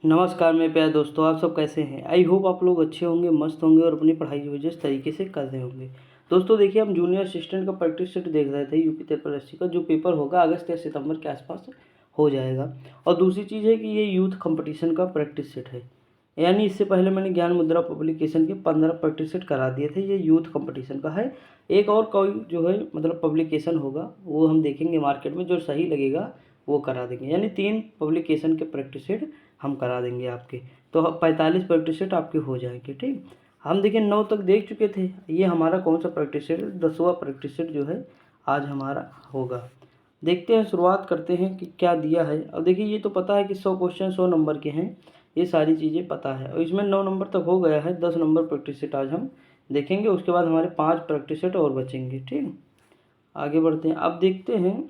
नमस्कार मेरे प्यारे दोस्तों, आप सब कैसे हैं। आई होप आप लोग अच्छे होंगे, मस्त होंगे और अपनी पढ़ाई जो है जिस तरीके से कर रहे होंगे। दोस्तों देखिए, हम जूनियर असिस्टेंट का प्रैक्टिस सेट देख रहे थे यूपी त्रिपल का, जो पेपर होगा अगस्त या सितंबर के आसपास हो जाएगा। और दूसरी चीज़ है कि ये यूथ कंपटीशन का प्रैक्टिस सेट है, यानी इससे पहले मैंने ज्ञान मुद्रा पब्लिकेशन के 15 प्रैक्टिस सेट करा दिए थे। ये यूथ कंपटीशन का है। एक और कोई जो है मतलब पब्लिकेशन होगा वो हम देखेंगे मार्केट में, जो सही लगेगा वो करा देंगे। यानी 3 पब्लिकेशन के प्रैक्टिस सेट हम करा देंगे आपके। तो 45 प्रैक्टिस सेट आपके हो जाएंगे। ठीक, हम देखिए 9 तक देख चुके थे। ये हमारा कौन सा प्रैक्टिस सेट, 10वां प्रैक्टिस सेट जो है आज हमारा होगा। देखते हैं, शुरुआत करते हैं कि क्या दिया है। अब देखिए, ये तो पता है कि 100 क्वेश्चन 100 नंबर के हैं, ये सारी चीज़ें पता है। और इसमें 9 नंबर तक हो गया है। 10 नंबर प्रैक्टिस सेट आज हम देखेंगे। उसके बाद हमारे 5 प्रैक्टिस सेट और बचेंगे। ठीक, आगे बढ़ते हैं। अब देखते हैं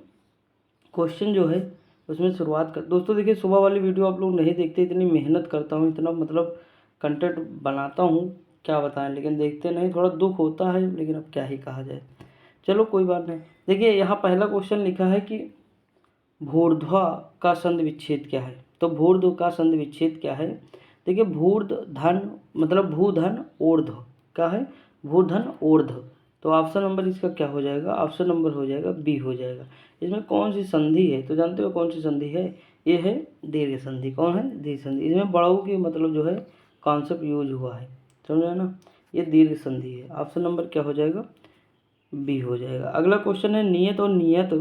क्वेश्चन जो है उसमें शुरुआत कर। दोस्तों देखिए, सुबह वाली वीडियो आप लोग नहीं देखते, इतनी मेहनत करता हूँ, इतना मतलब कंटेंट बनाता हूँ, क्या बताएं, लेकिन देखते नहीं। थोड़ा दुख होता है, लेकिन अब क्या ही कहा जाए। चलो कोई बात नहीं। देखिए, यहाँ पहला क्वेश्चन लिखा है कि भूर्ध्वा का संधि विच्छेद क्या है। तो भूर्ध्व का संधि विच्छेद क्या है। देखिए, धन मतलब भूधन ऊर्ध्व क्या है, भूधन ऊर्ध्व। तो ऑप्शन नंबर इसका क्या हो जाएगा, ऑप्शन नंबर हो जाएगा बी हो जाएगा। इसमें कौन सी संधि है, तो जानते हो कौन सी संधि है, ये है दीर्घ संधि। कौन है, दीर्घ संधि। इसमें बड़ों की मतलब जो है कॉन्सेप्ट यूज हुआ है, समझा ना, ये दीर्घ संधि है। ऑप्शन नंबर क्या हो जाएगा, बी हो जाएगा। अगला क्वेश्चन है नियत और नियत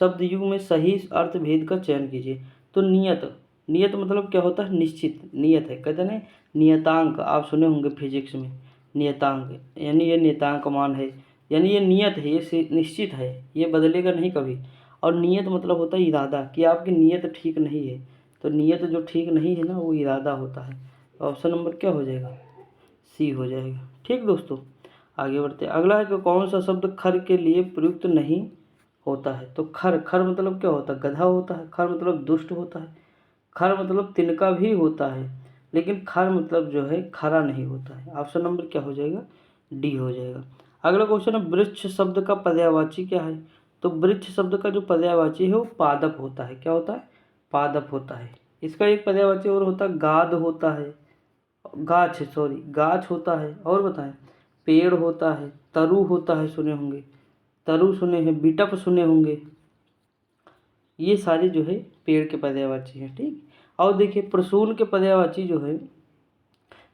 शब्द युग में सही अर्थ भेद का चयन कीजिए। तो नियत, नियत मतलब क्या होता है, निश्चित। नियत है, कहते हैं नियतांक, आप सुने होंगे फिजिक्स में, नियतांक यानी ये नियतांक मान है, यानी ये नियत है, ये निश्चित है, ये बदलेगा नहीं कभी। और नियत मतलब होता है इरादा, कि आपकी नियत ठीक नहीं है। तो नियत जो ठीक नहीं है ना, वो इरादा होता है। तो ऑप्शन नंबर क्या हो जाएगा, सी हो जाएगा। ठीक दोस्तों, आगे बढ़ते हैं। अगला है कि कौन सा शब्द खर के लिए प्रयुक्त नहीं होता है। तो खर, खर मतलब क्या होता है, गधा होता है। खर मतलब दुष्ट होता है। खर मतलब तिनका भी होता है, लेकिन खर मतलब जो है खरा नहीं होता है। ऑप्शन नंबर क्या हो जाएगा, डी हो जाएगा। अगला क्वेश्चन है वृक्ष शब्द का पर्यायवाची क्या है। तो वृक्ष शब्द का जो पर्यायवाची है वो पादप होता है। क्या होता है, पादप होता है। इसका एक पर्यायवाची और होता है गाद होता है, गाछ सॉरी गाछ होता है। और बताएं, पेड़ होता है, तरु होता है, सुने होंगे, तरु सुने हैं, बिटप सुने होंगे। ये सारे जो है पेड़ के पर्यायवाची हैं। ठीक, और देखिए प्रसून के पर्यायवाची जो है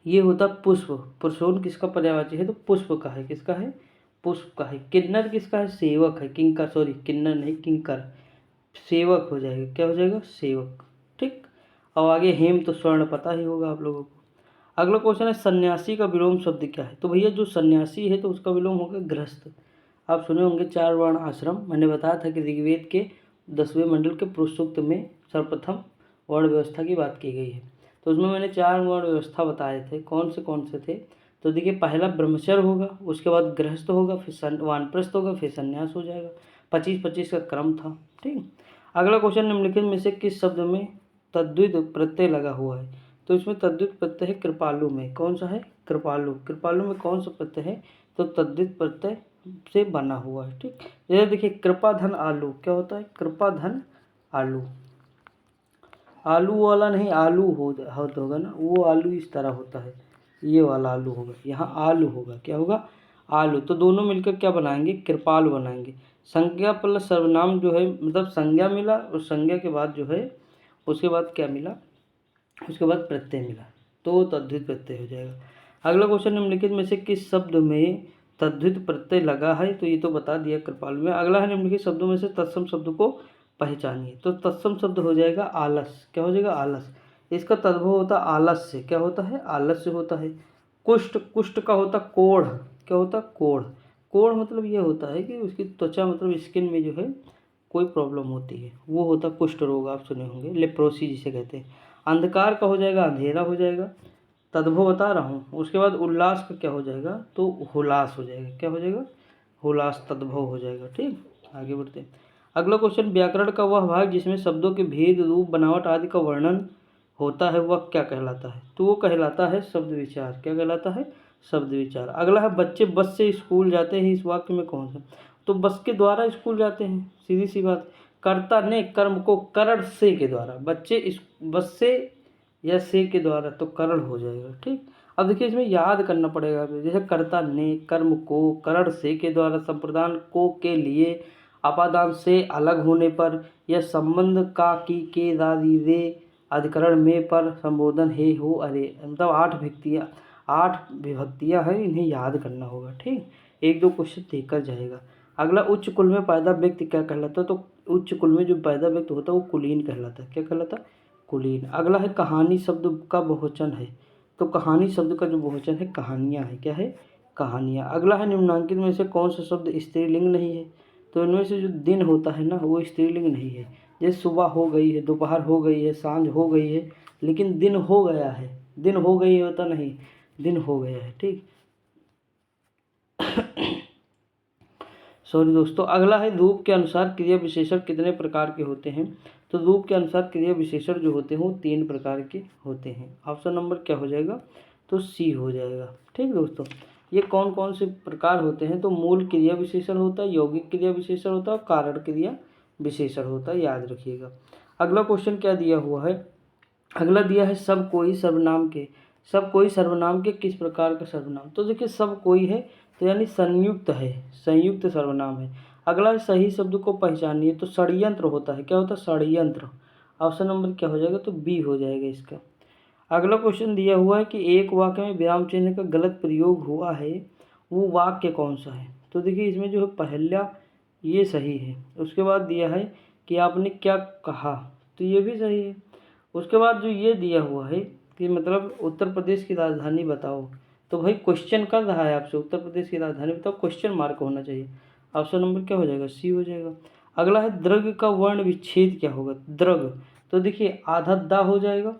ये होता पुष्प। प्रसून किसका पर्यायवाची है, तो पुष्प का है। किसका है, पुष्प का है। किन्नर किसका है, सेवक है। किंकर सॉरी किन्नर नहीं, किंकर, सेवक हो जाएगा। क्या हो जाएगा, सेवक। ठीक, और आगे हेम तो स्वर्ण पता ही होगा आप लोगों को। अगला क्वेश्चन है सन्यासी का विलोम शब्द क्या है। तो भैया जो सन्यासी है तो उसका विलोम होगा गृहस्थ। आप सुने होंगे 4 वर्ण आश्रम। मैंने बताया था कि ऋग्वेद के 10वें मंडल के पुरुष सूक्त में सर्वप्रथम वर्ण व्यवस्था की बात की गई है। तो उसमें मैंने 4 वर्ण व्यवस्था बताए थे, कौन से थे। तो देखिए, पहला ब्रह्मचर्य होगा, उसके बाद गृहस्थ होगा, फिर वानप्रस्थ होगा, फिर संन्यास हो जाएगा। 25-25 का क्रम था। ठीक, अगला क्वेश्चन निम्नलिखित में से किस शब्द में तद्वित प्रत्यय लगा हुआ है। तो इसमें तद्वित प्रत्यय है कृपालु में। कौन सा है, कृपालु। कृपालु में कौन सा प्रत्यय है, तो तद्वित प्रत्यय से बना हुआ है। ठीक, जैसे देखिए कृपा धन आलू, क्या होता है, कृपा धन आलू। आलू वाला नहीं, आलू होगा ना, वो आलू इस तरह होता है, ये वाला आलू होगा, यहाँ आलू होगा। क्या होगा, आलू। तो दोनों मिलकर क्या बनाएंगे, कृपाल बनाएंगे। संज्ञा प्लस सर्वनाम जो है, मतलब संज्ञा मिला और संज्ञा के बाद जो है उसके बाद क्या मिला, उसके बाद प्रत्यय मिला, तो तद्धित प्रत्यय हो जाएगा। अगला क्वेश्चन निम्नलिखित में से किस शब्द में तद्धित प्रत्यय लगा है। तो ये तो बता दिया कृपाल में। अगला है निम्नलिखित शब्दों में से तत्सम शब्द को पहचानिए। तो तत्सम शब्द हो जाएगा आलस। क्या हो जाएगा, आलस। इसका तद्भव होता है आलस्य। क्या होता है, आलस्य होता है। कुष्ठ, कुष्ठ का होता कोढ़। क्या होता, कोढ़। कोढ़ मतलब ये होता है कि उसकी त्वचा मतलब स्किन में जो है कोई प्रॉब्लम होती है, वो होता कुष्ठ रोग। आप सुने होंगे, लेप्रोसी जिसे कहते हैं। अंधकार का हो जाएगा अंधेरा हो जाएगा, तद्भव बता रहा हूँ। उसके बाद उल्लास का क्या हो जाएगा, तो हुलास हो जाएगा। क्या हो जाएगा, हुलास, तद्भव हो जाएगा। ठीक, आगे बढ़ते हैं। अगला क्वेश्चन, व्याकरण का वह भाग जिसमें शब्दों के भेद, रूप, बनावट आदि का वर्णन होता है वह क्या कहलाता है। तो वो कहलाता है शब्द विचार। क्या कहलाता है, शब्द विचार। अगला है बच्चे बस से स्कूल जाते हैं, इस वाक्य में कौन सा। तो बस के द्वारा स्कूल जाते हैं, सीधी सी बात। कर्ता ने कर्म को करण से के द्वारा, बच्चे इस बस से या से के द्वारा तो करण हो जाएगा। ठीक, अब देखिए इसमें याद करना पड़ेगा आपको। जैसे कर्ता ने, कर्म को, करण से के द्वारा, संप्रदान को के लिए, अपादान से अलग होने पर, या संबंध का की के दादी रे अधिकरण में पर, संबोधन हे हो अरे। मतलब 8 विभक्तियाँ हैं, इन्हें याद करना होगा। ठीक, 1-2 क्वेश्चन देखकर जाएगा। अगला, उच्च कुल में पैदा व्यक्ति क्या कहलाता है? तो उच्च कुल में जो पैदा व्यक्ति होता है वो कुलीन कहलाता है। क्या कहलाता है? कुलीन। अगला है, कहानी शब्द का बहुवचन है। तो कहानी शब्द का जो बहुवचन है कहानियाँ है। क्या है? कहानियाँ। अगला है, निम्नलिखित में से कौन सा शब्द स्त्रीलिंग नहीं है? तो इनमें से जो दिन होता है ना वो स्त्रीलिंग नहीं है। जैसे सुबह हो गई है, दोपहर हो गई है, सांझ हो गई है, लेकिन दिन हो गया है। दिन हो गई होता नहीं, दिन हो गया है। ठीक, सॉरी दोस्तों। अगला है, रूप के अनुसार क्रिया विशेषण कितने प्रकार के होते हैं? तो रूप के अनुसार क्रिया विशेषण जो होते हैं वो 3 प्रकार के होते हैं। ऑप्शन नंबर क्या हो जाएगा? तो सी हो जाएगा। ठीक दोस्तों, ये कौन कौन से प्रकार होते हैं? तो मूल क्रिया विशेषण होता है, यौगिक क्रिया विशेषण होता है और कारण क्रिया विशेषण होता है, याद रखिएगा। अगला क्वेश्चन क्या दिया हुआ है? अगला दिया है, सब कोई सर्वनाम के। सब कोई सर्वनाम के किस प्रकार का सर्वनाम? तो देखिए सब कोई है तो यानी संयुक्त है, संयुक्त सर्वनाम है। अगला है, सही शब्द को पहचानिए। तो षड्यंत्र होता है। क्या होता है? षड्यंत्र। ऑप्शन नंबर क्या हो जाएगा? तो बी हो जाएगा इसका। अगला क्वेश्चन दिया हुआ है कि एक वाक्य में विराम चिन्ह का गलत प्रयोग हुआ है, वो वाक्य कौन सा है? तो देखिए इसमें जो है पहला ये सही है। उसके बाद दिया है कि आपने क्या कहा, तो ये भी सही है। उसके बाद जो ये दिया हुआ है कि मतलब उत्तर प्रदेश की राजधानी बताओ, तो भाई क्वेश्चन कर रहा है आपसे, उत्तर प्रदेश की राजधानी बताओ, क्वेश्चन मार्क होना चाहिए। ऑप्शन नंबर क्या हो जाएगा? सी हो जाएगा। अगला है, द्रग का वर्ण विच्छेद क्या होगा? द्रग, तो देखिए आधा दा हो जाएगा,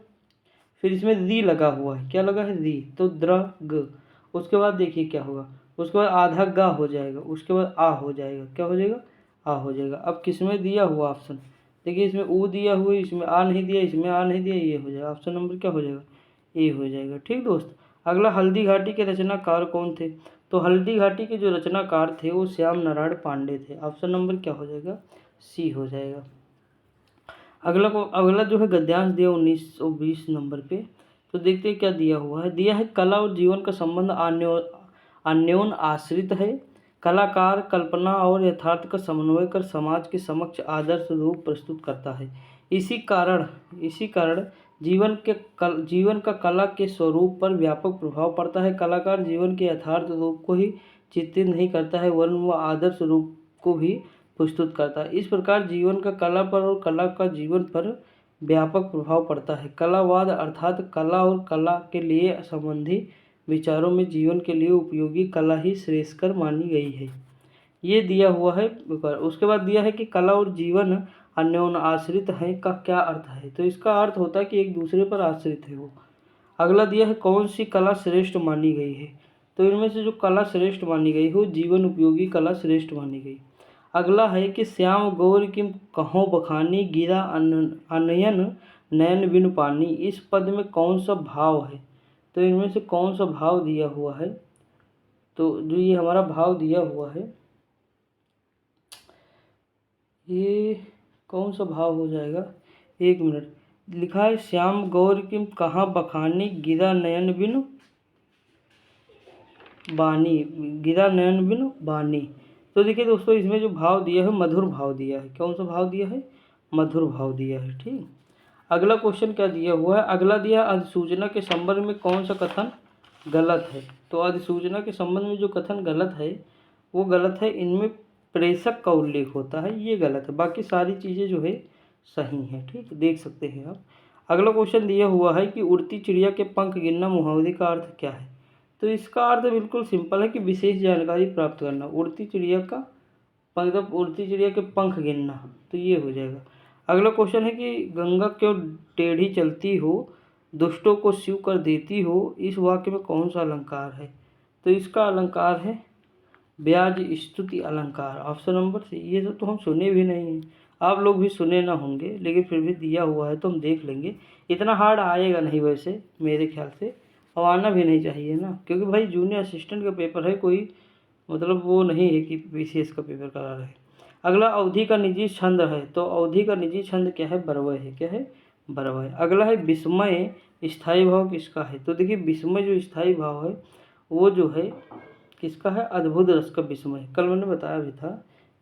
फिर इसमें री लगा हुआ है। क्या लगा है? री, तो द्रग। उसके बाद देखिए क्या होगा, उसके बाद आधा गा हो जाएगा, उसके बाद आ हो जाएगा। क्या हो जाएगा? आ हो जाएगा। अब किसमें दिया हुआ ऑप्शन? देखिए इसमें ऊ दिया हुआ है, इसमें आ नहीं दिया, इसमें आ नहीं दिया, ये हो जाएगा। ऑप्शन नंबर क्या हो जाएगा? ए हो जाएगा। ठीक दोस्त। अगला, हल्दी घाटी के रचनाकार कौन थे? तो हल्दी घाटी के जो रचनाकार थे वो श्याम नारायण पांडे थे। ऑप्शन नंबर क्या हो जाएगा? सी हो जाएगा। अगला जो है गद्यांश दिया 1920 नंबर पे। तो देखते हैं क्या दिया हुआ है। दिया है, कला और जीवन का संबंध अन्योन आश्रित है। कलाकार कल्पना और यथार्थ का समन्वय कर समाज के समक्ष आदर्श रूप प्रस्तुत करता है। इसी कारण जीवन का कला के स्वरूप पर व्यापक प्रभाव पड़ता है। कलाकार जीवन के यथार्थ रूप को ही चित्रित नहीं करता है वरन वह आदर्श रूप को भी प्रस्तुत करता है। इस प्रकार जीवन का कला पर और कला का जीवन पर व्यापक प्रभाव पड़ता है। कलावाद अर्थात कला और कला के लिए संबंधी विचारों में जीवन के लिए उपयोगी कला ही श्रेष्ठकर मानी गई है। ये दिया हुआ है। उसके बाद दिया है कि कला और जीवन अन्योन्य आश्रित हैं का क्या अर्थ है? तो इसका अर्थ होता है कि एक दूसरे पर आश्रित है वो। अगला दिया है, कौन सी कला श्रेष्ठ मानी गई है? तो इनमें से जो कला श्रेष्ठ मानी गई हो जीवन उपयोगी कला श्रेष्ठ मानी गई। अगला है कि श्याम गौर किम कहो बखानी गिरा अनयन नयन बिनु पानी। इस पद में कौन सा भाव है? तो इनमें से कौन सा भाव दिया हुआ है? तो जो ये हमारा भाव दिया हुआ है ये कौन सा भाव हो जाएगा? 1 मिनट। लिखा है, श्याम गौर किम कहाँ बखानी गिरा नयन बिनु बानी, गिरा नयन बिनु बानी। तो देखिए दोस्तों इसमें जो भाव दिया है मधुर भाव दिया है। कौन सा भाव दिया है? मधुर भाव दिया है। ठीक। अगला क्वेश्चन क्या दिया हुआ है? अगला दिया, अधिसूचना के संबंध में कौन सा कथन गलत है? तो अधिसूचना के संबंध में जो कथन गलत है वो गलत है, इनमें प्रेषक का उल्लेख होता है, ये गलत है। बाकी सारी चीज़ें जो है सही हैं। ठीक, देख सकते हैं आप। अगला क्वेश्चन दिया हुआ है कि उड़ती चिड़िया के पंख गिनना मुहावरे का अर्थ क्या है? तो इसका अर्थ बिल्कुल सिंपल है कि विशेष जानकारी प्राप्त करना। उड़ती चिड़िया का मतलब उड़ती चिड़िया के पंख गिनना, तो ये हो जाएगा। अगला क्वेश्चन है कि गंगा क्यों टेढ़ी चलती हो, दुष्टों को शिव कर देती हो, इस वाक्य में कौन सा अलंकार है? तो इसका अलंकार है ब्याज स्तुति अलंकार। Option number C. ये तो हम सुने भी नहीं हैं, आप लोग भी सुने ना होंगे, लेकिन फिर भी दिया हुआ है तो हम देख लेंगे। इतना हार्ड आएगा नहीं वैसे मेरे ख्याल से, और आना भी नहीं चाहिए ना, क्योंकि भाई जूनियर असिस्टेंट का पेपर है, कोई मतलब वो नहीं है कि बीसीएस का पेपर करा रहे। अगला, अवधि का निजी छंद है। तो अवधि का निजी छंद क्या है? बरवय है। क्या है? बरवय। अगला है, विस्मय स्थायी भाव किसका है? तो देखिए विस्मय जो स्थायी भाव है वो जो है किसका है? अद्भुत रस का विस्मय। कल मैंने बताया भी था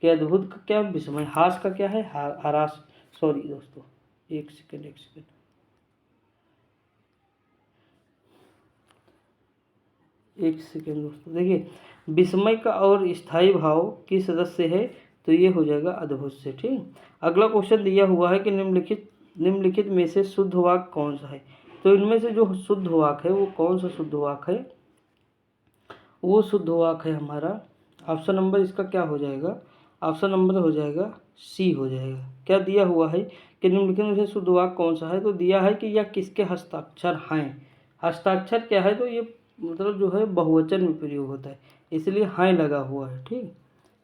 कि अद्भुत का क्या विस्मय, हास का क्या है? हरास। सॉरी दोस्तों, एक सेकेंड दोस्तों, देखिए विस्मय का और स्थायी भाव किस सदस्य है? तो ये हो जाएगा अद्भुत से। ठीक, अगला क्वेश्चन दिया हुआ है कि निम्नलिखित में से शुद्ध वाक्य कौन सा है? तो इनमें से जो शुद्ध वाक्य है वो कौन सा शुद्ध वाक्य है? वो शुद्ध वाक्य है हमारा, ऑप्शन नंबर इसका क्या हो जाएगा? ऑप्शन नंबर हो जाएगा सी हो जाएगा। क्या दिया हुआ है कि निम्नलिखित में से शुद्ध वाक्य कौन सा है? तो दिया है कि यह किसके हस्ताक्षर हैं। हस्ताक्षर क्या है? तो ये मतलब जो है बहुवचन में प्रयोग होता है, इसलिए हैं लगा हुआ है। ठीक,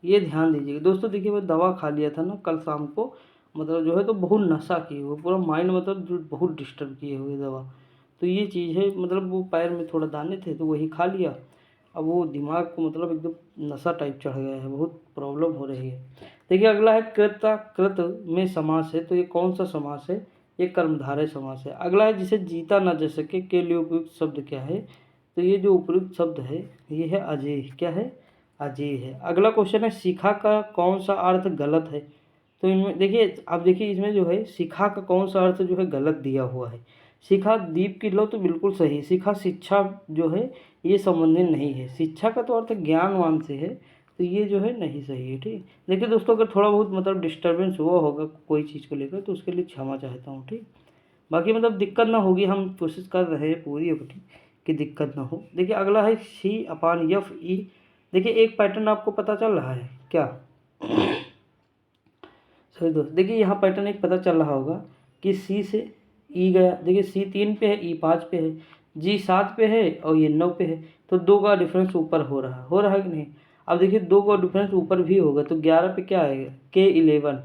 ये ध्यान दीजिएगा दोस्तों। देखिए मैं दवा खा लिया था ना कल शाम को, मतलब जो है तो बहुत नशा किए हुए, पूरा माइंड मतलब जो बहुत डिस्टर्ब किए हुए दवा। तो ये चीज़ है, मतलब वो पैर में थोड़ा दाने थे तो वही खा लिया। अब वो दिमाग को मतलब एकदम नशा टाइप चढ़ गया है, बहुत प्रॉब्लम हो रही है। देखिए अगला है कृता कृत में समास है। तो ये कौन सा समास है? ये कर्मधारय समास है। अगला है जिसे जीता न जा सके के लिए उपयुक्त शब्द क्या है? तो ये जो उपयुक्त शब्द है ये है अजेय। क्या है? अजेय है। अगला क्वेश्चन है शिखा का कौन सा अर्थ गलत है? तो इनमें देखिए, आप देखिए इसमें जो है शिखा का कौन सा अर्थ जो है गलत दिया हुआ है। शिखा दीप की लो तो बिल्कुल सही। शिखा शिक्षा जो है ये संबंधित नहीं है। शिक्षा का तो अर्थ ज्ञानवान से है, तो ये जो है नहीं सही है। ठीक, देखिए दोस्तों अगर थोड़ा बहुत मतलब डिस्टर्बेंस हुआ होगा कोई चीज़ को लेकर तो उसके लिए क्षमा चाहता हूँ। ठीक, बाकी मतलब दिक्कत ना होगी, हम कोशिश कर रहे हैं पूरी अपनी कि दिक्कत ना हो। देखिए अगला है सी अपान एफ ई। देखिए एक पैटर्न आपको पता चल रहा है क्या? सही दोस्त, देखिए यहाँ पैटर्न एक पता चल रहा होगा कि सी से ई गया। देखिए सी 3 पे है, ई 5 पे है, जी 7 पे है और ये 9 पे है। तो 2 का डिफरेंस ऊपर हो रहा है कि नहीं? अब देखिए 2 का डिफरेंस ऊपर भी होगा तो 11 पे क्या आएगा? के 11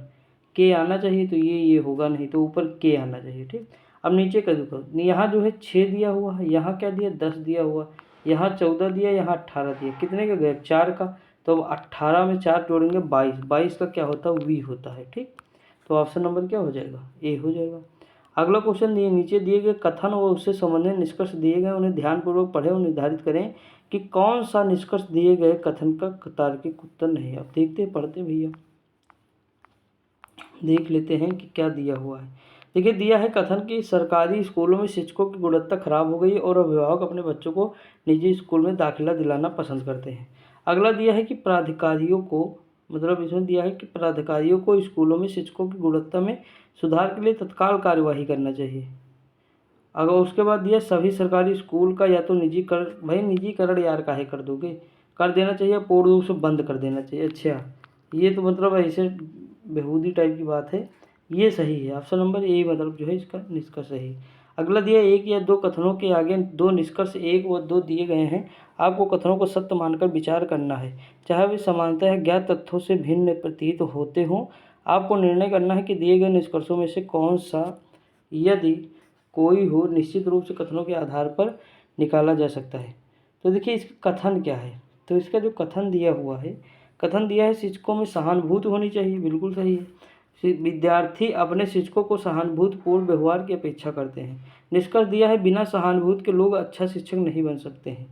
के आना चाहिए, तो ये होगा नहीं, तो ऊपर के आना चाहिए। ठीक, अब नीचे का देखो, यहाँ जो है 6 दिया हुआ है, यहाँ क्या दिया? 10 दिया हुआ, यहाँ 14 दिया, यहाँ 18 दिया। कितने का गैप? 4 का। तो अब 18 में 4 जोड़ेंगे 22, 22 का क्या होता है? वी होता है। ठीक, तो ऑप्शन नंबर क्या हो जाएगा? ए हो जाएगा। अगला क्वेश्चन दिए, नीचे दिए गए कथन व उससे संबंधित निष्कर्ष दिए गए, उन्हें ध्यानपूर्वक पढ़ें और निर्धारित करें कि कौन सा निष्कर्ष दिए गए कथन का तार्किक उत्तर नहीं है। अब देखते पढ़ते भैया, देख लेते हैं कि क्या दिया हुआ है। देखिए दिया है कथन कि सरकारी स्कूलों में शिक्षकों की गुणवत्ता खराब हो गई और अभिभावक अपने बच्चों को निजी स्कूल में दाखिला दिलाना पसंद करते हैं। अगला दिया है कि प्राधिकारियों को, मतलब इसमें दिया है कि प्राधिकारियों को स्कूलों में शिक्षकों की गुणवत्ता में सुधार के लिए तत्काल कार्यवाही करना चाहिए। अगर उसके बाद दिया सभी सरकारी स्कूल का या तो निजीकरण, भाई निजीकरण यार काहे कर दोगे, कर देना चाहिए, पूर्ण रूप से बंद कर देना चाहिए। अच्छा, ये तो मतलब ऐसे बेहूदी टाइप की बात है। ये सही है, ऑप्शन नंबर ए मतलब जो है इसका निष्कर्ष सही। अगला दिया एक या दो कथनों के आगे दो निष्कर्ष 1 व 2 दिए गए हैं। आपको कथनों को सत्य मानकर विचार करना है, चाहे वे समानतः ज्ञात तथ्यों से भिन्न प्रतीत होते हों। आपको निर्णय करना है कि दिए गए निष्कर्षों में से कौन सा, यदि कोई हो, निश्चित रूप से कथनों के आधार पर निकाला जा सकता है। तो देखिए इसका कथन क्या है? तो इसका जो कथन दिया हुआ है, कथन दिया है शिक्षकों में सहानुभूति होनी चाहिए, बिल्कुल सही है। विद्यार्थी अपने शिक्षकों को सहानुभूतिपूर्ण व्यवहार की अपेक्षा करते हैं। निष्कर्ष दिया है बिना सहानुभूति के लोग अच्छा शिक्षक नहीं बन सकते हैं।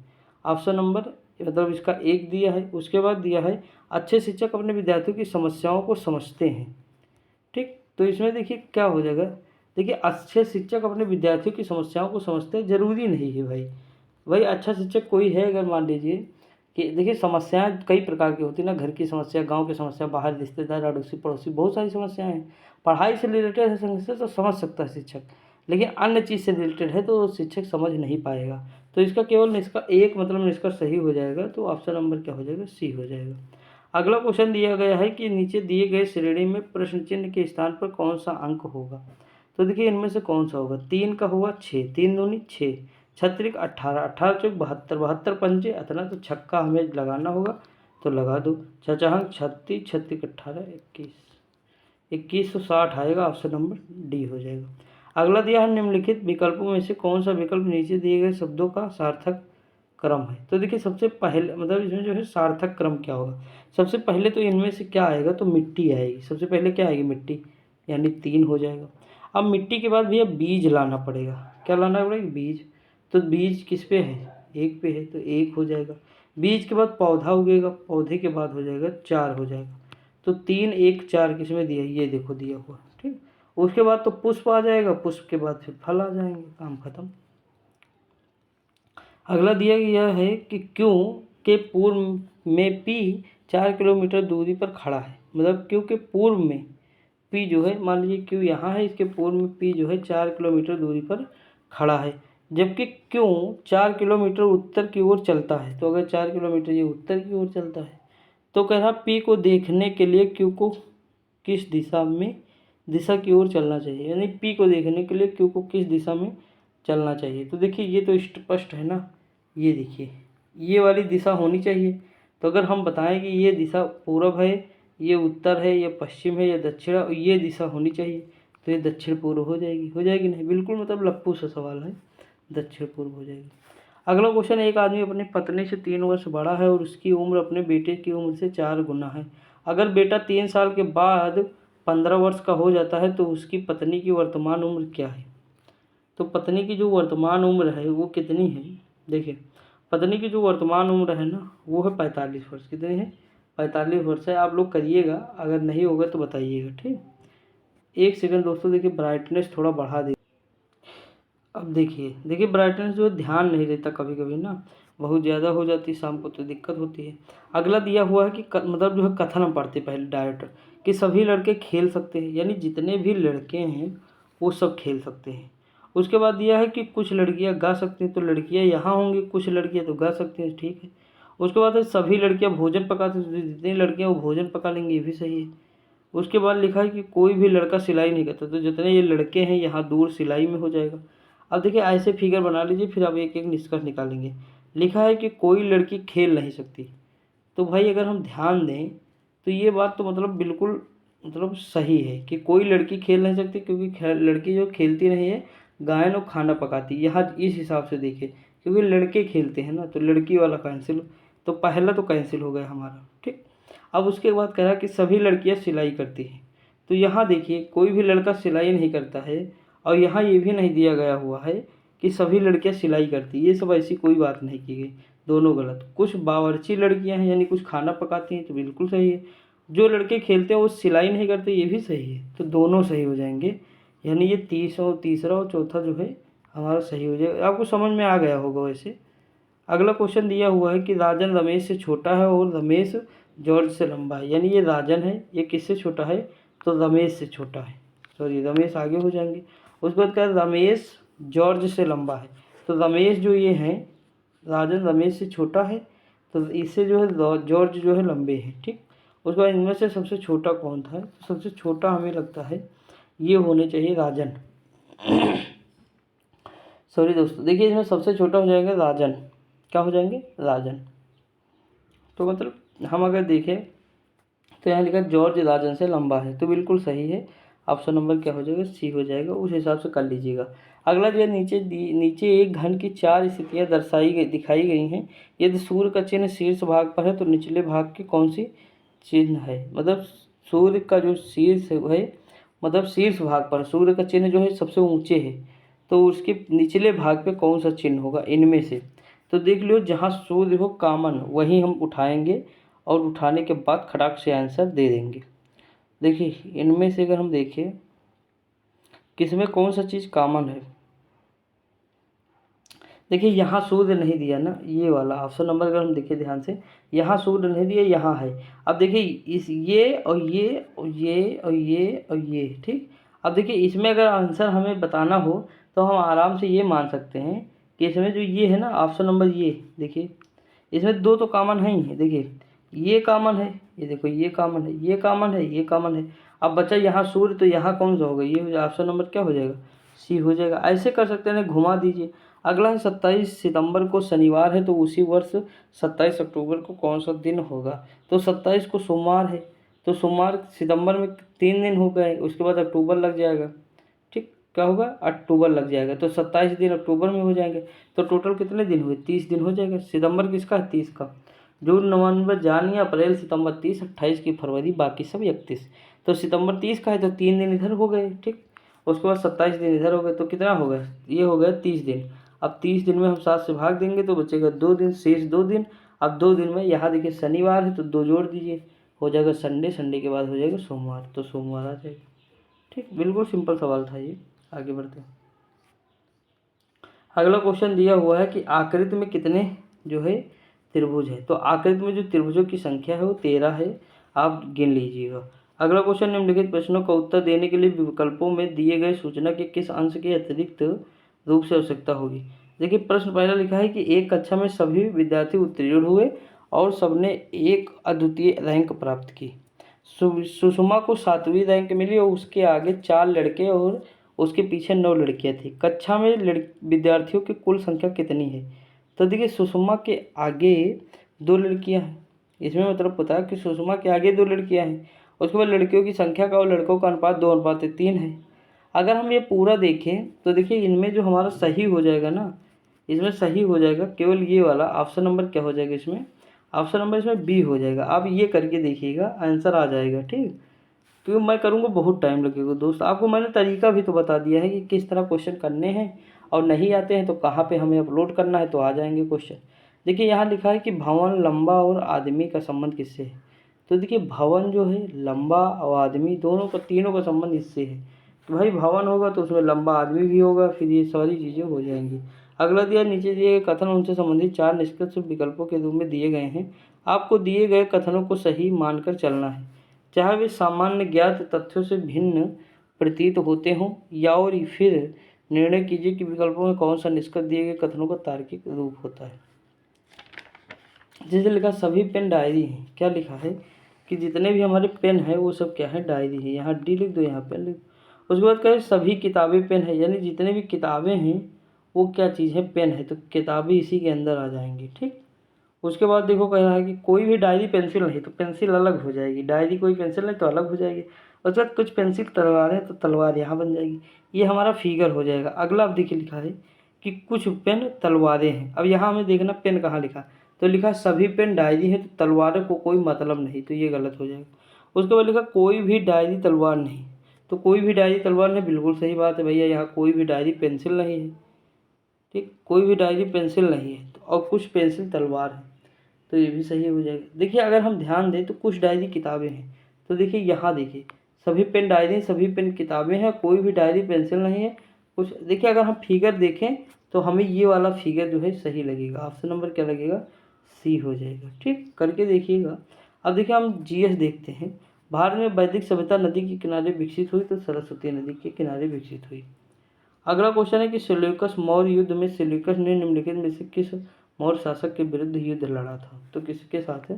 ऑप्शन नंबर मतलब इसका 1 दिया है। उसके बाद दिया है अच्छे शिक्षक अपने विद्यार्थियों की समस्याओं को समझते हैं। ठीक, तो इसमें देखिए क्या हो जाएगा? देखिए अच्छे शिक्षक अपने विद्यार्थियों की समस्याओं को समझते हैं, जरूरी नहीं है भाई अच्छा शिक्षक कोई है अगर मान लीजिए कि देखिए समस्याएं कई प्रकार की होती है ना, घर की समस्या, गांव की समस्या, बाहर रिश्तेदार, अड़ोसी पड़ोसी, बहुत सारी समस्याएं हैं। पढ़ाई से रिलेटेड है समस्या तो समझ सकता है शिक्षक, लेकिन अन्य चीज़ से रिलेटेड है तो शिक्षक समझ नहीं पाएगा। तो इसका केवल इसका एक मतलब निष्कर्ष सही हो जाएगा, तो ऑप्शन नंबर क्या हो जाएगा? सी हो जाएगा। अगला क्वेश्चन दिया गया है कि नीचे दिए गए श्रेणी में प्रश्न चिन्ह के स्थान पर कौन सा अंक होगा? तो देखिए इनमें से कौन सा होगा? 3 का होगा 6, 3 दूनी 6, छत्रिक 18, 18 चौक 72, 72 पंजे अतना, तो छक्का हमें लगाना होगा तो लगा दो। छचांग 36, छत्रिक 18, 21, 2160 आएगा, ऑप्शन नंबर डी हो जाएगा। अगला दिया है निम्नलिखित विकल्पों में से कौन सा विकल्प नीचे दिए गए शब्दों का सार्थक क्रम है? तो देखिए सबसे पहले मतलब इसमें जो है सार्थक क्रम क्या होगा? सबसे पहले तो इनमें से क्या आएगा? तो मिट्टी आएगी। सबसे पहले क्या आएगी? मिट्टी, यानी 3 हो जाएगा। अब मिट्टी के बाद भैया बीज लाना पड़ेगा। क्या लाना पड़ेगा, बीज। तो बीज किस पे है, एक पे है, तो एक हो जाएगा। बीज के बाद पौधा उगेगा, पौधे के बाद हो जाएगा चार हो जाएगा। तो 3 1 4 किस में दिया है, ये देखो दिया हुआ, ठीक। उसके बाद तो पुष्प आ जाएगा, पुष्प के बाद फिर फल आ जाएंगे, काम खत्म। अगला दिया गया है कि क्यों के पूर्व में पी 4 किलोमीटर दूरी पर खड़ा है। मतलब क्यों के पूर्व में पी जो है, मान लीजिए क्यों यहाँ है, इसके पूर्व में पी जो है 4 किलोमीटर दूरी पर खड़ा है, जबकि क्यों 4 किलोमीटर उत्तर की ओर चलता है। तो अगर 4 किलोमीटर ये उत्तर की ओर चलता है, तो कह रहा पी को देखने के लिए क्यू को किस दिशा की ओर चलना चाहिए। यानी पी को देखने के लिए क्यू को किस दिशा में चलना चाहिए। तो देखिए ये तो स्पष्ट है ना, ये देखिए ये वाली दिशा होनी चाहिए। तो अगर हम बताएं कि ये दिशा पूरब है, ये उत्तर है, ये पश्चिम है, ये दक्षिण है, और ये दिशा होनी चाहिए, तो ये दक्षिण पूर्व हो जाएगी नहीं, बिल्कुल मतलब लप्पू सा सवाल है, दक्षिण पूर्व हो जाएगी। अगला क्वेश्चन, एक आदमी अपनी पत्नी से 3 वर्ष बड़ा है और उसकी उम्र अपने बेटे की उम्र से 4 गुना है। अगर बेटा 3 साल के बाद 15 वर्ष का हो जाता है तो उसकी पत्नी की वर्तमान उम्र क्या है। तो पत्नी की जो वर्तमान उम्र है वो कितनी है, देखिए पत्नी की जो वर्तमान उम्र है ना वो है 45 वर्ष। कितनी है, 45 वर्ष है। आप लोग करिएगा, अगर नहीं होगा तो बताइएगा, ठीक। एक सेकंड दोस्तों, देखिए ब्राइटनेस थोड़ा बढ़ा दे। अब देखिए ब्राइटनेस जो है ध्यान नहीं देता, कभी कभी ना बहुत ज़्यादा हो जाती है, शाम को तो दिक्कत होती है। अगला दिया हुआ है कि मतलब जो है कथन हम पढ़ते पहले डायरेक्ट, कि सभी लड़के खेल सकते हैं, यानी जितने भी लड़के हैं वो सब खेल सकते हैं। उसके बाद दिया है कि कुछ लड़कियां गा सकती हैं, तो लड़कियां यहाँ होंगी, कुछ लड़कियां तो गा सकती हैं, ठीक है। उसके बाद है सभी लड़कियां भोजन पकाती हैं, तो जितनी लड़कियां वो भोजन पका लेंगी, ये भी सही है। उसके बाद लिखा है कि कोई भी लड़का सिलाई नहीं करता, तो जितने ये लड़के हैं यहाँ दूर सिलाई में हो जाएगा। अब देखिए ऐसे फिगर बना लीजिए, फिर आप एक एक निष्कर्ष निकालेंगे। लिखा है कि कोई लड़की खेल नहीं सकती, तो भाई अगर हम ध्यान दें तो ये बात तो मतलब बिल्कुल मतलब सही है कि कोई लड़की खेल नहीं सकती, क्योंकि लड़की जो खेलती नहीं है गायन और खाना पकाती है। यहाँ इस हिसाब से देखिए, क्योंकि लड़के खेलते हैं ना, तो लड़की वाला कैंसिल, तो पहला तो कैंसिल हो गया हमारा, ठीक। अब उसके बाद कह रहा कि सभी लड़कियां सिलाई करती हैं, तो यहाँ देखिए कोई भी लड़का सिलाई नहीं करता है, और यहाँ ये भी नहीं दिया गया हुआ है कि सभी लड़कियां सिलाई करती, ये सब ऐसी कोई बात नहीं की गई, दोनों गलत। कुछ बावर्ची लड़कियां हैं यानी कुछ खाना पकाती हैं, तो बिल्कुल सही है। जो लड़के खेलते हैं वो सिलाई नहीं करते, ये भी सही है, तो दोनों सही हो जाएंगे। यानी ये तीसरा और चौथा जो है हमारा सही हो जाएगा। आपको समझ में आ गया होगा वैसे। अगला क्वेश्चन दिया हुआ है कि राजन रमेश से छोटा है और रमेश जॉर्ज से लंबा है। यानी ये राजन है, ये किससे छोटा है, तो रमेश से छोटा है, सॉरी रमेश आगे हो जाएंगे। उसके बाद क्या, रमेश जॉर्ज से लंबा है, तो रमेश जो ये हैं, राजन रमेश से छोटा है, तो इससे जो है जॉर्ज जो है लंबे हैं, ठीक। उसके बाद इनमें से सबसे छोटा कौन था, तो सबसे छोटा हमें लगता है ये होने चाहिए राजन। सॉरी दोस्तों, देखिए इसमें सबसे छोटा हो जाएगा राजन, क्या हो जाएंगे, राजन। तो मतलब हम अगर देखें तो यहाँ लिखा जॉर्ज राजन से लंबा है, तो बिल्कुल सही है। ऑप्शन नंबर क्या हो जाएगा, सी हो जाएगा, उस हिसाब से कर लीजिएगा। अगला जो है नीचे एक घन की 4 स्थितियाँ दिखाई गई हैं। यदि सूर्य का चिन्ह शीर्ष भाग पर है तो निचले भाग की कौन सी चिन्ह है। मतलब सूर्य का जो शीर्ष है, मतलब शीर्ष भाग पर सूर्य का चिन्ह जो है सबसे ऊंचे है, तो उसके निचले भाग पे कौन सा चिन्ह होगा इनमें से। तो देख लो जहाँ सूर्य हो कॉमन वहीं हम उठाएंगे, और उठाने के बाद खटाक से आंसर दे देंगे। देखिए इनमें से अगर हम देखें किसमें कौन सा चीज़ कॉमन है, देखिए यहाँ सूर्य नहीं दिया ना, ये वाला ऑप्शन नंबर अगर हम देखिए ध्यान से, यहाँ सूर्य नहीं दिया, यहाँ है। अब देखिए इस ये और ये और ये और ये और ये, ठीक। अब देखिए इसमें अगर आंसर हमें बताना हो तो हम आराम से ये मान सकते हैं कि इसमें जो ये है ना ऑप्शन नंबर ये, देखिए इसमें दो तो कॉमन है ही है। देखिए ये कॉमन है, ये देखो ये कॉमन है, ये कॉमन है, ये कॉमन है। अब बचा यहाँ सूर्य, तो यहाँ कौन सा होगा, ये ऑप्शन नंबर क्या हो जाएगा, सी हो जाएगा। ऐसे कर सकते हैं, घुमा दीजिए। अगला है 27 सितंबर को शनिवार है, तो उसी वर्ष 27 अक्टूबर को कौन सा दिन होगा। तो 27 को सोमवार है, तो सोमवार सितंबर में 3 दिन हो गए, उसके बाद अक्टूबर लग जाएगा, ठीक। क्या होगा, अक्टूबर लग जाएगा, तो 27 दिन अक्टूबर में हो जाएंगे। तो टोटल कितने दिन हुए, 30 दिन हो जाएगा। सितंबर किसका है, 30 का। जून नवंबर जानिए अप्रैल सितंबर 30, 28 की फरवरी, बाकी सब 31। तो सितंबर 30 का है, तो 3 दिन इधर हो गए, ठीक। उसके बाद 27 दिन इधर हो गए, तो कितना हो गया, ये हो गया 30 दिन। अब 30 दिन में हम 7 से भाग देंगे तो बचेगा 2 दिन, शेष 2 दिन। अब 2 दिन में यहाँ देखिए शनिवार है तो 2 जोड़ दीजिए, हो जाएगा संडे, संडे के बाद हो जाएगा सोमवार, तो सोमवार आ जाएगा। ठीक, बिल्कुल सिंपल सवाल था ये। आगे बढ़ते हैं। अगला क्वेश्चन दिया हुआ है कि आकृति में कितने जो है त्रिभुज है। तो आकृति में जो त्रिभुजों की संख्या है वो 13 है, आप गिन लीजिएगा। अगला क्वेश्चन, निम्नलिखित प्रश्नों का उत्तर देने के लिए विकल्पों में दिए गए सूचना के किस अंश की अतिरिक्त रूप से आवश्यकता होगी। देखिए प्रश्न पहला लिखा है कि एक कक्षा में सभी विद्यार्थी उत्तीर्ण हुए और सबने एक अद्वितीय रैंक प्राप्त की। सुषमा को 7वीं रैंक मिली और उसके आगे 4 लड़के और उसके पीछे 9 लड़कियां थी। कक्षा में विद्यार्थियों की कुल संख्या कितनी है। तो देखिए सुषमा के आगे 2 लड़कियां हैं, इसमें मतलब पता है कि सुषमा के आगे 2 लड़कियां हैं। उसके बाद लड़कियों की संख्या का और लड़कों का अनुपात 2:3 है। अगर हम ये पूरा देखें तो देखिए इनमें जो हमारा सही हो जाएगा ना, इसमें सही हो जाएगा केवल ये वाला ऑप्शन नंबर क्या हो जाएगा, इसमें ऑप्शन नंबर इसमें बी हो जाएगा। आप ये करके देखिएगा आंसर आ जाएगा। ठीक, क्योंकि मैं करूँगा बहुत टाइम लगेगा दोस्त। आपको मैंने तरीका भी तो बता दिया है कि किस तरह क्वेश्चन करने हैं, और नहीं आते हैं तो कहाँ पे हमें अपलोड करना है, तो आ जाएंगे क्वेश्चन। देखिए यहाँ लिखा है कि भवन, लंबा और आदमी का संबंध किससे है। तो देखिए भवन जो है, लंबा और आदमी दोनों का, तीनों का संबंध इससे है। तो भाई भवन होगा तो उसमें लंबा आदमी भी होगा, फिर ये सारी चीज़ें हो जाएंगी। अगला दिया, नीचे दिए गए कथन उनसे संबंधित 4 निष्कर्ष विकल्पों के रूप में दिए गए हैं। आपको दिए गए कथनों को सही मानकर चलना है, चाहे वे सामान्य ज्ञात तथ्यों से भिन्न प्रतीत होते हों, या और फिर निर्णय कीजिए कि विकल्पों में कौन सा निष्कर्ष दिए गए कथनों का तार्किक रूप होता है। जैसे लिखा सभी पेन डायरी हैं, क्या लिखा है कि जितने भी हमारे पेन है वो सब क्या है, डायरी है। यहाँ डी लिख दो, यहाँ पेन लिख दो। उसके बाद कहे सभी किताबें पेन है, यानी जितने भी किताबें हैं वो क्या चीज़ है, पेन है, तो किताबें इसी के अंदर आ जाएंगी। ठीक, उसके बाद देखो कह रहा है कि कोई भी डायरी पेंसिल नहीं, तो पेंसिल अलग हो जाएगी, डायरी कोई पेंसिल नहीं तो अलग हो जाएगी। उसके बाद कुछ पेंसिल तलवार है तो तलवार यहाँ बन जाएगी, ये हमारा फिगर हो जाएगा। अगला अब देखिए लिखा है कि कुछ पेन तलवारें हैं। अब यहाँ हमें देखना पेन कहाँ लिखा, तो लिखा सभी पेन डायरी है तो तलवारों को कोई मतलब नहीं, तो ये गलत हो जाएगा। उसके बाद लिखा कोई भी डायरी तलवार नहीं, तो कोई भी डायरी तलवार नहीं, बिल्कुल सही बात है भैया, यहाँ कोई भी डायरी पेंसिल नहीं है। ठीक, कोई भी डायरी पेंसिल नहीं है, तो और कुछ पेंसिल तलवार है, तो ये भी सही हो जाएगा। देखिए अगर हम ध्यान दें तो कुछ डायरी किताबें हैं, तो देखिए यहाँ देखिए सभी पेन डायरी, सभी पेन किताबें हैं, कोई भी डायरी पेंसिल नहीं है। कुछ देखिए अगर हम फिगर देखें तो हमें ये वाला फिगर जो है सही लगेगा, ऑप्शन नंबर क्या लगेगा, सी हो जाएगा। ठीक, करके देखिएगा। अब देखिए हम जीएस देखते हैं। भारत में वैदिक सभ्यता नदी के किनारे विकसित हुई, तो सरस्वती नदी के किनारे विकसित हुई। अगला क्वेश्चन है कि सेल्यूकस मौर्य युद्ध में सेल्यूकस ने निम्नलिखित में से किस मौर्य शासक के विरुद्ध युद्ध लड़ा था, तो किसके साथ है।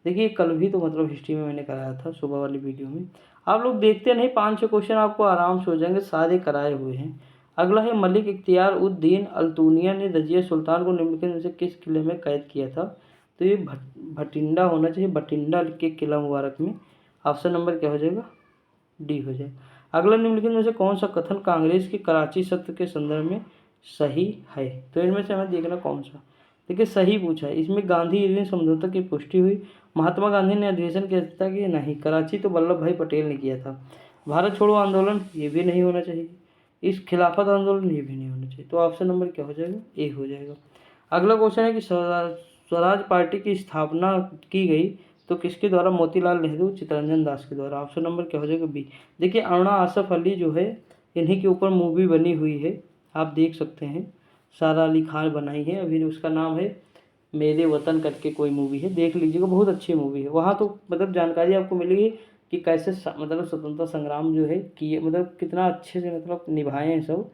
देखिए कल भी तो मतलब हिस्ट्री में मैंने कराया था सुबह वाली वीडियो में, आप लोग देखते नहीं, 5-6 क्वेश्चन आपको आराम से हो जाएंगे, सारे कराए हुए हैं। अगला है मलिक इख्तियार उद्दीन अल्तूनिया ने रजिया सुल्तान को निम्नलिखित में से किस किले में कैद किया था, तो ये भटिंडा होना चाहिए, भटिंडा के किला मुबारक में। ऑप्शन नंबर क्या हो जाएगा, डी हो जाएगा। अगला निम्नलिखित में से कौन सा कथन कांग्रेस के कराची सत्र के संदर्भ में सही है, तो इनमें से हमें देखना कौन सा। देखिए सही पूछा है, इसमें गांधी इरविन समझौता की पुष्टि हुई, महात्मा गांधी ने अधिवेशन की अध्यक्षता की, नहीं। कराची तो वल्लभ भाई पटेल ने किया था। भारत छोड़ो आंदोलन, ये भी नहीं होना चाहिए। इस खिलाफत आंदोलन, ये भी नहीं होना चाहिए। तो ऑप्शन नंबर क्या हो जाएगा, ए हो जाएगा। अगला क्वेश्चन है कि स्वराज पार्टी की स्थापना की गई तो किसके द्वारा, मोतीलाल नेहरू चित्तरंजन दास के द्वारा। ऑप्शन नंबर क्या हो जाएगा, बी। देखिए अरुणा आसफ अली जो है इन्हीं के ऊपर मूवी बनी हुई है, आप देख सकते हैं, सारा अली खान बनाई है, अभी उसका नाम है मेरे वतन करके कोई मूवी है, देख लीजिएगा, बहुत अच्छी मूवी है। वहाँ तो मतलब जानकारी आपको मिलेगी कि कैसे मतलब स्वतंत्रता संग्राम जो है कि मतलब कितना अच्छे से मतलब निभाए हैं सब,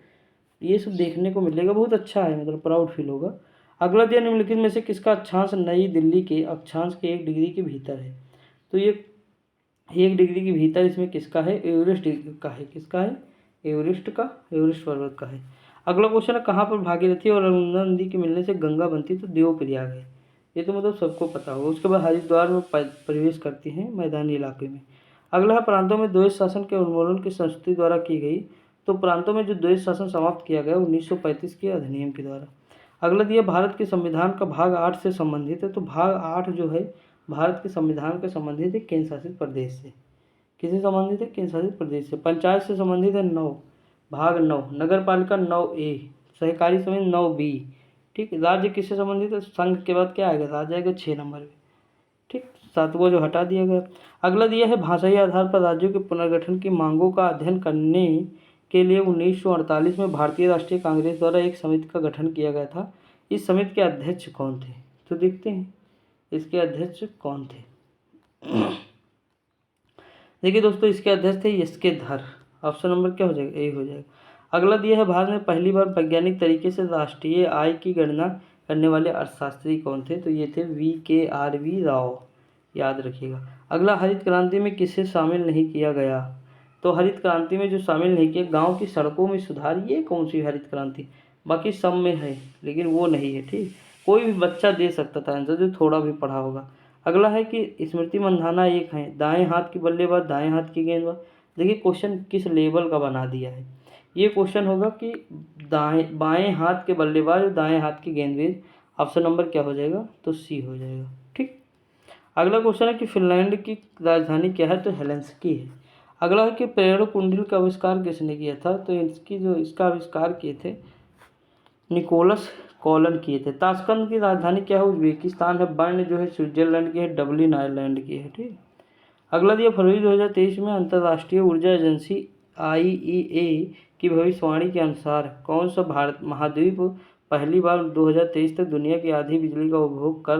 ये सब देखने को मिलेगा, बहुत अच्छा है, मतलब प्राउड फील होगा। अगला दिया निम्नलिखित में से किसका अक्षांश नई दिल्ली के अक्षांश के 1 डिग्री के भीतर है, तो ये 1 डिग्री के भीतर इसमें किसका है, एवरेस्ट का है, किसका है, एवरेस्ट का, एवरेस्ट पर्वत का है। अगला क्वेश्चन है कहाँ पर भागीरथी और नर्मदा नदी के मिलने से गंगा बनती, तो देवप्रयाग है, ये तो मतलब सबको पता होगा। उसके बाद हरिद्वार में प्रवेश करती हैं मैदानी इलाके में। अगला है प्रांतों में द्वैत शासन के उन्मूलन की संस्कृति द्वारा की गई, तो प्रांतों में जो द्वैत शासन समाप्त किया गया 1935 के अधिनियम के द्वारा। अगला दिया भारत के संविधान का भाग 8 से संबंधित है, तो भाग 8 जो है भारत के संविधान के संबंधित है केंद्र शासित प्रदेश से। किससे संबंधित है, केंद्र शासित प्रदेश से। पंचायत से संबंधित है 9, भाग 9, नगर पालिका 9A, सहकारी समिति 9B। ठीक, राज्य किससे संबंधित है? संघ के बाद क्या आएगा? राज्य आएगा 6 नंबर पे। ठीक, 7वां जो हटा दिया गया। अगला दिया है भाषाई आधार पर राज्यों के पुनर्गठन की मांगों का अध्ययन करने के लिए 1948 में भारतीय राष्ट्रीय कांग्रेस द्वारा एक समिति का गठन किया गया था। इस समिति के अध्यक्ष कौन थे? तो देखते हैं इसके अध्यक्ष कौन थे। देखिए दोस्तों, इसके अध्यक्ष थे एस.के. धर। ऑप्शन नंबर क्या हो जाएगा? ए हो जाएगा। अगला दिया है भारत में पहली बार वैज्ञानिक तरीके से राष्ट्रीय आय की गणना करने वाले अर्थशास्त्री कौन थे? तो ये थे V.K.R.V. राव, याद रखिएगा। अगला, हरित क्रांति में किसे शामिल नहीं किया गया? तो हरित क्रांति में जो शामिल नहीं किया, गांव की सड़कों में सुधार। ये कौन सी हरित क्रांति? बाकी सब में है लेकिन वो नहीं है। ठीक, कोई भी बच्चा दे सकता था आंसर जो थोड़ा भी पढ़ा होगा। अगला है कि स्मृति मंधाना एक है, दाएं हाथ की बल्लेबाज, दाएं हाथ की गेंदबाज। देखिए क्वेश्चन किस लेवल का बना दिया है। ये क्वेश्चन होगा कि बाएं हाथ के बल्लेबाज और दाएं हाथ की गेंदबाज। ऑप्शन नंबर क्या हो जाएगा? तो सी हो जाएगा। ठीक, अगला क्वेश्चन है कि फिनलैंड की राजधानी क्या है? तो हेलेंसिकी है। अगला है कि प्रेरणा कुंडल का आविष्कार किसने किया था? तो इसका आविष्कार किए थे निकोलस कॉलन किए थे। ताशकंद की राजधानी क्या है? उज्बेकिस्तान है। बर्न जो है स्विट्जरलैंड की है। डबलिन आयरलैंड की है। ठीक, अगला दिया फरवरी 2023 में अंतर्राष्ट्रीय ऊर्जा एजेंसी IEA की भविष्यवाणी के अनुसार कौन सा भारत महाद्वीप पहली बार 2023 तक दुनिया की आधी बिजली का उपभोग कर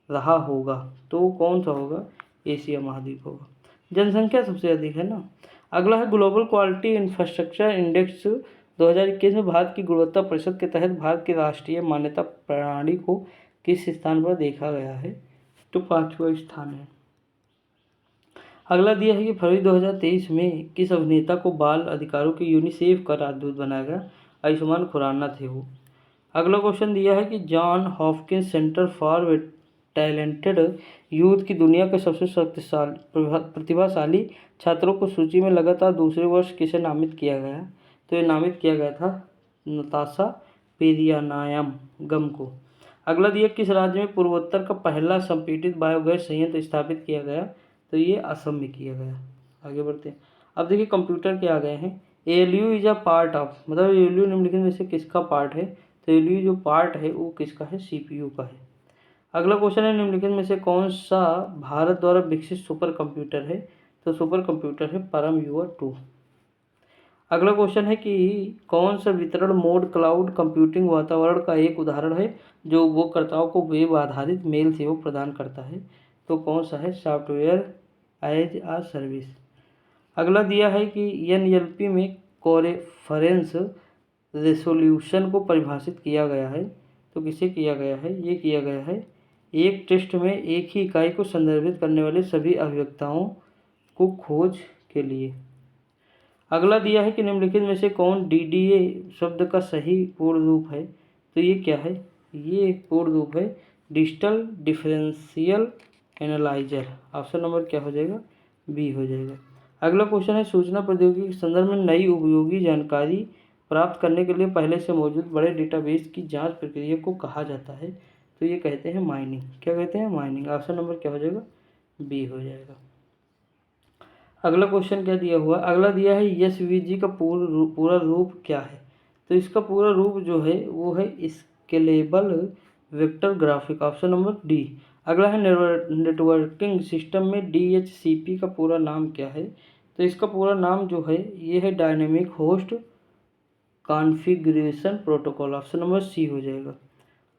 रहा होगा? तो कौन सा होगा? एशिया महाद्वीप होगा। जनसंख्या सबसे अधिक है ना। अगला है ग्लोबल क्वालिटी इंफ्रास्ट्रक्चर इंडेक्स 2021 में भारत की गुणवत्ता परिषद के तहत भारत की राष्ट्रीय मान्यता प्रणाली को किस स्थान पर देखा गया है? तो 5वां स्थान है। अगला दिया है कि फरवरी 2023 में किस अभिनेता को बाल अधिकारों के यूनिसेफ का राजदूत बनाया गया? आयुष्मान खुराना थे वो। अगला क्वेश्चन दिया है कि John Hopkins centre for talented youth की दुनिया के सबसे प्रतिभाशाली छात्रों को सूची में लगातार दूसरे वर्ष किसे नामित किया गया? तो ये नामित किया गया था नताशा पेरियानायगम को। अगला दिया किस राज्य में पूर्वोत्तर का पहला संपीड़ित बायोगैस संयंत्र स्थापित किया गया? तो ये असम में किया गया। आगे बढ़ते हैं। अब देखिए कंप्यूटर के आ गए हैं। ALU is a part of, मतलब ALU निम्नलिखित में से किसका पार्ट है? तो ALU जो पार्ट है वो किसका है? CPU का है। अगला क्वेश्चन है निम्नलिखित में से कौन सा भारत द्वारा विकसित सुपर कंप्यूटर है? तो सुपर कंप्यूटर है परम युवा 2। अगला क्वेश्चन है कि कौन सा वितरण मोड क्लाउड कंप्यूटिंग वातावरण का एक उदाहरण है जो उपयोगकर्ताओं को वेब आधारित मेल सेवा प्रदान करता है? तो कौन सा है? सॉफ्टवेयर एज आ सर्विस। अगला दिया है कि NLP में कोरेफरेंस रेसोल्यूशन को परिभाषित किया गया है। तो किसे किया गया है? ये किया गया है एक टेक्स्ट में एक ही इकाई को संदर्भित करने वाले सभी अभिव्यक्ताओं को खोज के लिए। अगला दिया है कि निम्नलिखित में से कौन DDA शब्द का सही पूर्ण रूप है? तो ये क्या है? ये पूर्ण रूप है digital differential analyser. Option number क्या हो जाएगा? बी हो जाएगा। अगला क्वेश्चन है सूचना प्रौद्योगिकी के संदर्भ में नई उपयोगी जानकारी प्राप्त करने के लिए पहले से मौजूद बड़े डेटाबेस की जांच प्रक्रिया को कहा जाता है? तो ये कहते हैं माइनिंग। क्या कहते हैं? माइनिंग। ऑप्शन नंबर क्या हो जाएगा? बी हो जाएगा। अगला क्वेश्चन क्या दिया हुआ? अगला दिया है SVG का पूरा रूप क्या है? तो इसका पूरा रूप जो है वो है scalable vector graphic. Option number D. अगला है नेटवर्किंग सिस्टम में DHCP का पूरा नाम क्या है? तो इसका पूरा नाम जो है ये है dynamic host configuration protocol. Option number C हो जाएगा।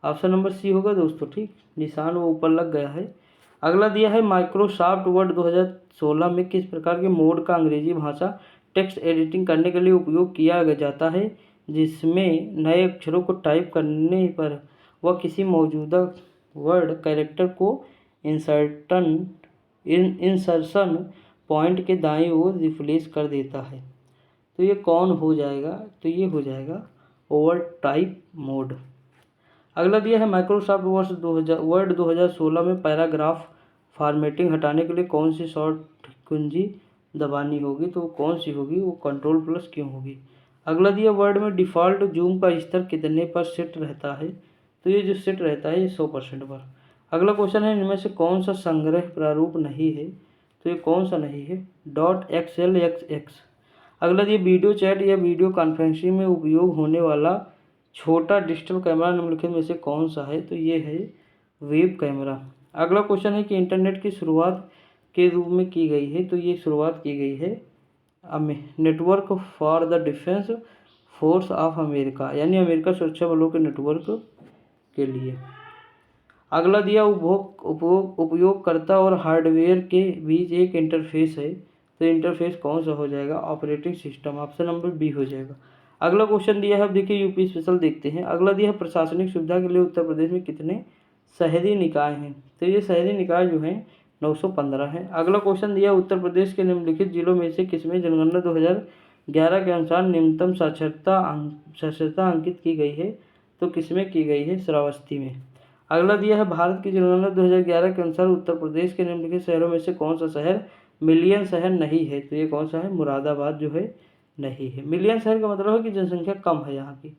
ऑप्शन नंबर सी होगा दोस्तों। ठीक, निशान वो ऊपर लग गया है। अगला दिया है माइक्रोसॉफ्ट वर्ड 2016 में किस प्रकार के मोड का अंग्रेजी भाषा टेक्स्ट एडिटिंग करने के लिए उपयोग किया जाता है जिसमें नए अक्षरों को टाइप करने पर वह किसी मौजूदा वर्ड कैरेक्टर को इंसर्शन पॉइंट के दाईं ओर रिप्लेस कर देता है? तो ये कौन हो जाएगा? तो ये हो जाएगा ओवर टाइप मोड। अगला दिया है माइक्रोसॉफ्ट वर्ड 2016 में पैराग्राफ फॉर्मेटिंग हटाने के लिए कौन सी शॉर्ट कुंजी दबानी होगी? तो कौन सी होगी? वो कंट्रोल+ क्यों होगी? अगला दिया वर्ड में डिफ़ॉल्ट जूम का स्तर कितने पर सेट रहता है? तो ये जो सेट रहता है ये 100% पर। अगला क्वेश्चन है इनमें से कौन सा संग्रह प्रारूप नहीं है? तो ये कौन सा नहीं है? .xlxx। अगला दिया वीडियो चैट या वीडियो कॉन्फ्रेंसिंग में उपयोग होने वाला छोटा डिजिटल कैमरा निम्नलिखित में से कौन सा है? तो ये है वेब कैमरा। अगला क्वेश्चन है कि इंटरनेट की शुरुआत के रूप में की गई है? तो ये शुरुआत की गई है network for the defence force of America, यानी अमेरिका सुरक्षा बलों के नेटवर्क के लिए। अगला दिया उपयोगकर्ता और हार्डवेयर के बीच एक इंटरफेस है, तो इंटरफेस कौन सा हो जाएगा? Operating system, option number B हो जाएगा। अगला क्वेश्चन दिया है, अब देखिए यूपी स्पेशल देखते हैं। अगला दिया है प्रशासनिक सुविधा के लिए उत्तर प्रदेश में कितने शहरी निकाय हैं? तो ये शहरी निकाय जो हैं 915 हैं। अगला क्वेश्चन दिया उत्तर प्रदेश के निम्नलिखित जिलों में से किसमें जनगणना 2011 के अनुसार न्यूनतम साक्षरता अंकित की गई है? तो किसमें की गई है? श्रावस्ती में। अगला दिया है भारत की जनगणना 2011 के अनुसार उत्तर प्रदेश के निम्नलिखित शहरों में से कौन सा शहर मिलियन शहर नहीं है? तो ये कौन सा है? मुरादाबाद जो है नहीं है। मिलियन शहर का मतलब है कि जनसंख्या कम है यहाँ की,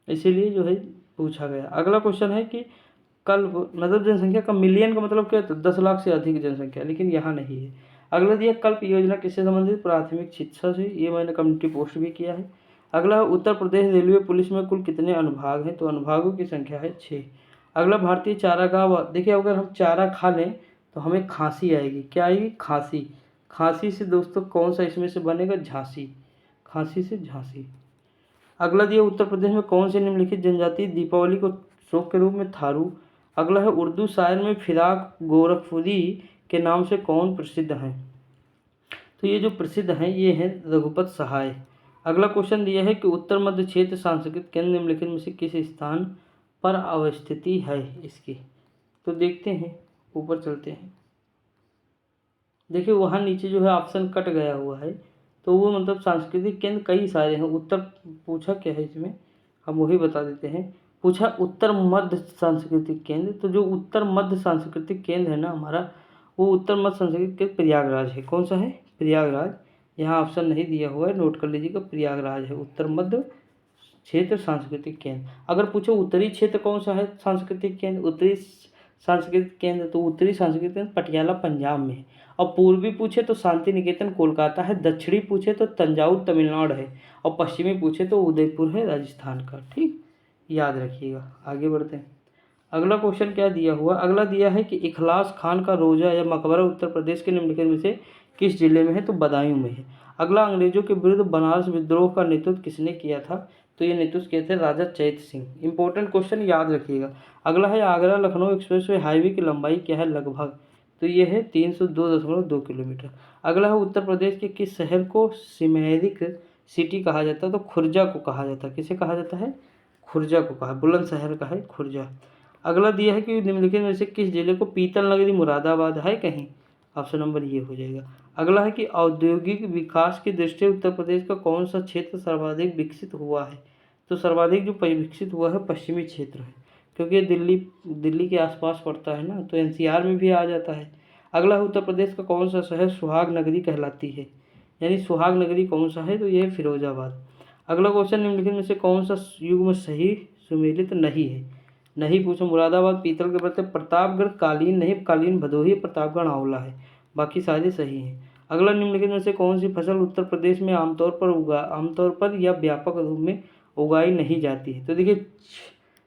इसीलिए जो है पूछा गया। अगला क्वेश्चन है कि कल्प मतलब जनसंख्या का मिलियन का मतलब क्या होता है? 10 लाख से अधिक जनसंख्या, लेकिन यहाँ नहीं है। अगला दिया कल्प योजना किससे संबंधित? प्राथमिक शिक्षा से, ये मैंने कम्युनिटी पोस्ट भी किया है। अगला उत्तर प्रदेश रेलवे पुलिस में कुल कितने अनुभाग हैं? तो अनुभागों की संख्या है 6। अगला भारतीय चारागाह, देखिए अगर हम चारा खा लें तो हमें खांसी आएगी। क्या आएगी? खांसी। खांसी से दोस्तों कौन सा इसमें से बनेगा? झांसी, खांसी से झांसी। अगला दिया उत्तर प्रदेश में कौन से निम्नलिखित जनजाति दीपावली को शौक के रूप में थारू? अगला है उर्दू शायर में फिराक गोरखपुरी के नाम से कौन प्रसिद्ध हैं? तो ये जो प्रसिद्ध हैं ये हैं रघुपत सहाय। अगला क्वेश्चन दिया है कि उत्तर मध्य क्षेत्र सांस्कृतिक केंद्र निम्नलिखित में से किस स्थान पर अवस्थिति है इसकी? तो देखते हैं, ऊपर चलते हैं। देखिए वहाँ नीचे जो है ऑप्शन कट गया हुआ है, तो वो मतलब सांस्कृतिक केंद्र कई सारे हैं। उत्तर पूछा क्या है इसमें, हम वही बता देते हैं। पूछा उत्तर मध्य सांस्कृतिक केंद्र, तो जो उत्तर मध्य सांस्कृतिक केंद्र है ना हमारा, वो उत्तर मध्य सांस्कृतिक केंद्र प्रयागराज है। कौन सा है? प्रयागराज। यहाँ ऑप्शन नहीं दिया हुआ है, नोट कर लीजिएगा, प्रयागराज है उत्तर मध्य क्षेत्र सांस्कृतिक केंद्र। अगर पूछो उत्तरी क्षेत्र कौन सा है सांस्कृतिक केंद्र, उत्तरी सांस्कृतिक केंद्र, तो उत्तरी सांस्कृतिक केंद्र पटियाला पंजाब में है। और पूर्वी पूछे तो शांति निकेतन कोलकाता है, दक्षिणी पूछे तो तंजावुर तमिलनाडु है, और पश्चिमी पूछे तो उदयपुर है राजस्थान का। ठीक, याद रखिएगा। आगे बढ़ते हैं। अगला क्वेश्चन क्या दिया हुआ? अगला दिया है कि इखलास खान का रोजा या मकबरा उत्तर प्रदेश के निम्नलिखित में से किस जिले में है? तो बदायूं में है। अगला अंग्रेजों के विरुद्ध बनारस विद्रोह का नेतृत्व किसने किया था? तो ये नेतृत्व किए थे राजा चैत सिंह। इंपॉर्टेंट क्वेश्चन, याद रखिएगा। अगला है आगरा लखनऊ एक्सप्रेसवे हाईवे की लंबाई क्या है लगभग? तो ये है 302.2 किलोमीटर। अगला है उत्तर प्रदेश के किस शहर को सिमेरिक सिटी कहा जाता है? तो खुर्जा को कहा जाता है। किसे कहा जाता है? खुर्जा को कहा, बुलंदशहर का है खुर्जा। अगला दिया है कि निम्नलिखित में से किस जिले को पीतल नगरी मुरादाबाद है कहीं? ऑप्शन नंबर ये हो जाएगा। अगला है कि औद्योगिक विकास की दृष्टि उत्तर प्रदेश का कौन सा क्षेत्र सर्वाधिक विकसित हुआ है? तो सर्वाधिक जो विकसित हुआ है पश्चिमी क्षेत्र है, क्योंकि ये दिल्ली के आसपास पड़ता है ना, तो एनसीआर में भी आ जाता है। अगला है उत्तर प्रदेश का कौन सा शहर सुहाग नगरी कहलाती है? यानी सुहाग नगरी कौन सा है? तो ये है फिरोजाबाद। अगला क्वेश्चन निम्नलिखित में से कौन सा युग में सही सुमेलित नहीं है? नहीं पूछो। मुरादाबाद पीतल के बर्तन, प्रतापगढ़ कालीन नहीं, कालीन भदोही, प्रतापगढ़ आंवला है, बाकी सारे सही हैं। अगला निम्नलिखित में से कौन सी फसल उत्तर प्रदेश में आमतौर पर या व्यापक रूप में उगाई नहीं जाती है? तो देखिए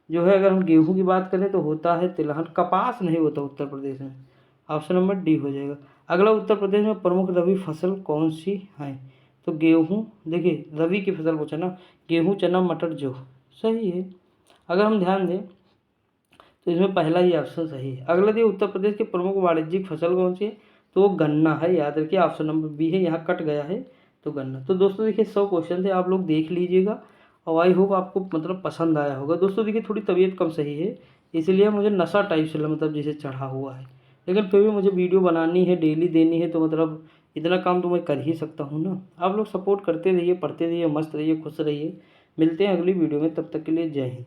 जो है अगर हम गेहूं की बात करें तो होता है तिलहन, कपास नहीं होता उत्तर प्रदेश में। ऑप्शन नंबर डी हो जाएगा। अगला उत्तर प्रदेश में प्रमुख रबी फसल कौन सी है? तो गेहूं, देखिए रबी की फसल पूछा ना, गेहूं चना मटर जौ, सही है। अगर हम ध्यान दें तो इसमें पहला ही ऑप्शन सही है। अगला दिए उत्तर प्रदेश की प्रमुख वाणिज्यिक फसल कौन सी है? तो वो गन्ना है, याद रखिए ऑप्शन नंबर बी है, यहाँ कट गया है तो गन्ना। तो दोस्तों देखिए 100 क्वेश्चन थे, आप लोग देख लीजिएगा और आई होप आपको मतलब पसंद आया होगा। दोस्तों देखिए थोड़ी तबीयत कम सही है, इसलिए मुझे नशा टाइप से मतलब जैसे चढ़ा हुआ है, लेकिन फिर भी मुझे वीडियो बनानी है, डेली देनी है, तो मतलब इतना काम तो मैं कर ही सकता हूँ ना। आप लोग सपोर्ट करते रहिए, पढ़ते रहिए, मस्त रहिए, खुश रहिए। मिलते हैं अगली वीडियो में, तब तक के लिए जय हिंद।